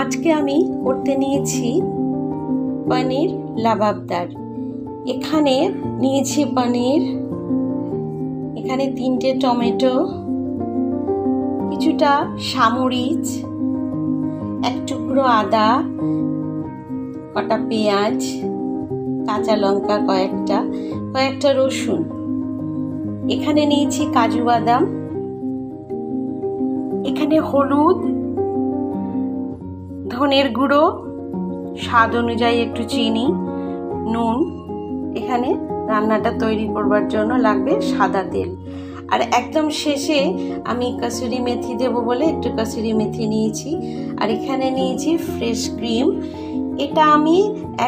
আজকে আমি করতে নিয়েছি পনির লাবাবদার। এখানে নিয়েছি পনির, এখানে 3টে টমেটো, কিছুটা সামরিচ, 1 টুকরো আদা, কটা পেঁয়াজ, কাঁচা লঙ্কা কয়েকটা রসুন। এখানে নিয়েছি কাজু বাদাম, এখানে হলুদ, ধনের গুঁড়ো, স্বাদ অনুযায়ী একটু চিনি, নুন। এখানে রান্নাটা তৈরি করবার জন্য লাগবে সাদা তেল। আর একদম শেষে আমি কসুরি মেথি দেবো বলে একটু কসুরি মেথি নিয়েছি। আর এখানে নিয়েছি ফ্রেশ ক্রিম, এটা আমি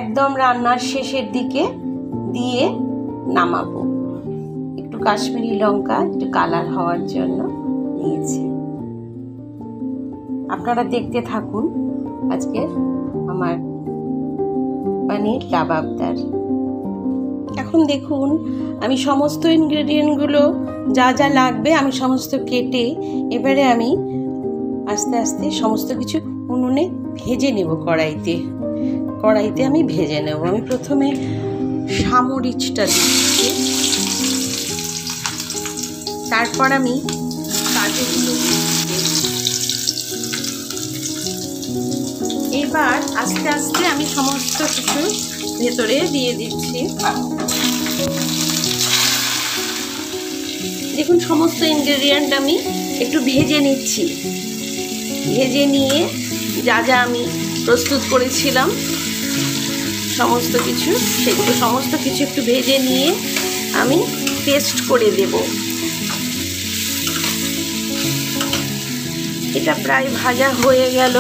একদম রান্নার শেষের দিকে দিয়ে নামাবো। একটু কাশ্মীরি লঙ্কা একটু কালার হওয়ার জন্য নিয়েছি। আপনারা দেখতে থাকুন আজকে আমার পনির লাবাবদার। এখন দেখুন আমি সমস্ত ইনগ্রেডিয়েন্টগুলো যা যা লাগবে আমি সমস্ত কেটে এবারে আমি আস্তে আস্তে সমস্ত কিছু উনুনে ভেজে নেব। কড়াইতে আমি ভেজে নেব। আমি প্রথমে সামরিচটা দিচ্ছি, তারপর আমি কাজুগুলো দিচ্ছি। এবার আস্তে আস্তে আমি সমস্ত কিছু ভেতরে দিয়ে দিচ্ছি। দেখুন সমস্ত ইনগ্রেডিয়েন্ট আমি একটু ভেজে নিচ্ছি। ভেজে নিয়ে যা যা আমি প্রস্তুত করেছিলাম সমস্ত কিছু, সেগুলো সমস্ত কিছু একটু ভেজে নিয়ে আমি পেস্ট করে দেব। এটা প্রায় ভাজা হয়ে গেল।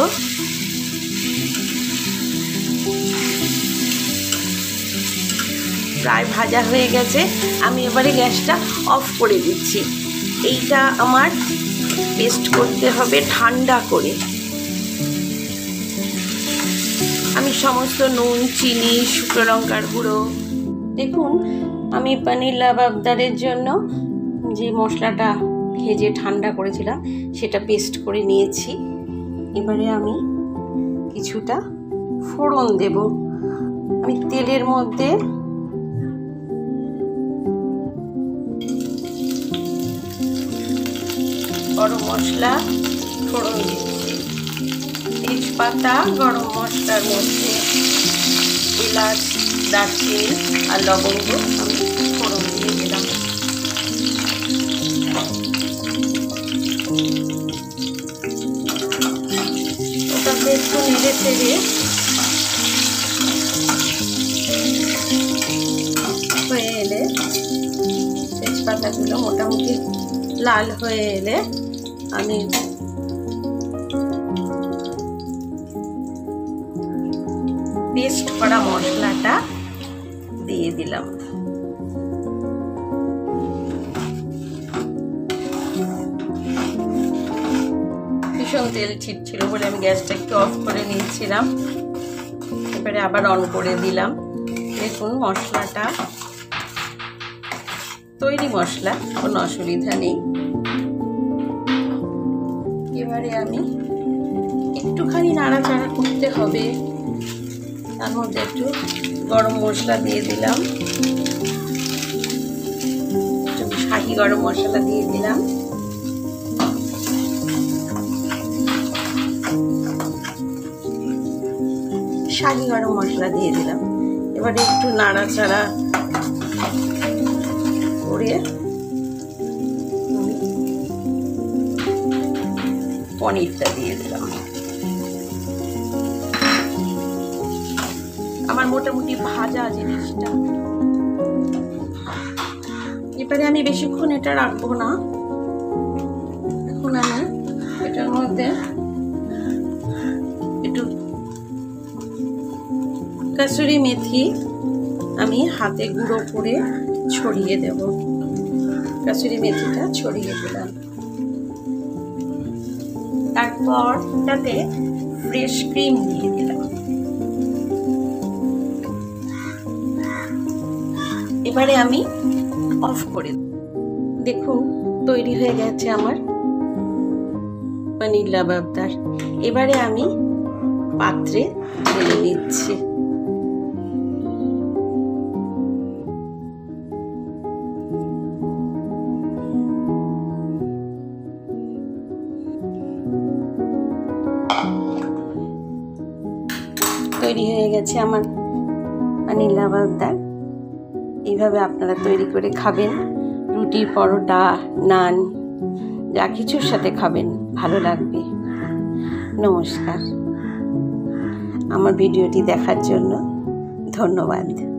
প্রায় ভাজা হয়ে গেছে, আমি এবারে গ্যাসটা অফ করে দিচ্ছি। এইটা আমার পেস্ট করতে হবে ঠান্ডা করে। আমি সমস্ত নুন, চিনি, শুকনো লঙ্কার গুঁড়ো, দেখুন আমি পনির লাবাবদারের জন্য যে মশলাটা ভেজে ঠান্ডা করেছিলাম সেটা পেস্ট করে নিয়েছি। এবারে আমি কিছুটা ফোড়ন দেব। আমি তেলের মধ্যে গরম মশলা ফোড়ন দিচ্ছি। তেজপাতা, গরম মশলার মধ্যে এলাচ, দারচিনি আর লবঙ্গ আমি ফোড়ন দিয়ে দিলাম। ওটাকে একটু নেড়ে চেড়ে হয়ে এলে, তেজপাতাগুলো মোটামুটি লাল হয়ে এলে আমি পেস্ট করা মশলাটা দিয়ে দিলাম। ভীষণ তেল ছিটছিল বলে আমি গ্যাসটা একটু অফ করে নিয়েছিলাম, এবারে আবার অন করে দিলাম। দেখুন মশলাটা তৈরি মশলা, কোনো অসুবিধা নেই। এবারে আমি একটুখানি নাড়াচাড়া করতে হবে। তার মধ্যে একটু গরম মশলা দিয়ে দিলাম, শাহি গরম মশলা দিয়ে দিলাম। শাহি গরম মশলা দিয়ে দিলাম। এবারে একটু নাড়াচাড়া করে পনিরটা দিয়ে দিলাম। আমার মোটামুটি ভাজা জিনিসটা। এবারে আমি বেশিক্ষণ এটা রাখবো না। এখন আমি এটার মধ্যে একটু কসুরি মেথি আমি হাতে গুঁড়ো করে ছড়িয়ে দেব। কসুরি মেথিটা ছড়িয়ে দিলাম। তারপর তাতে ফ্রেশ ক্রিম দিয়ে দিলাম। এবারে আমি অফ করে দেখুন তৈরি হয়ে গেছে আমার পনির লাবাবদার। এবারে আমি পাত্রে ঢেলে নিচ্ছি। তৈরি হয়ে গেছে আমার পানির লাবাবদার। এইভাবে আপনারা তৈরি করে খাবেন, রুটি, পরোটা, নান, যা কিছুর সাথে খাবেন, ভালো লাগবে। নমস্কার। আমার ভিডিওটি দেখার জন্য ধন্যবাদ।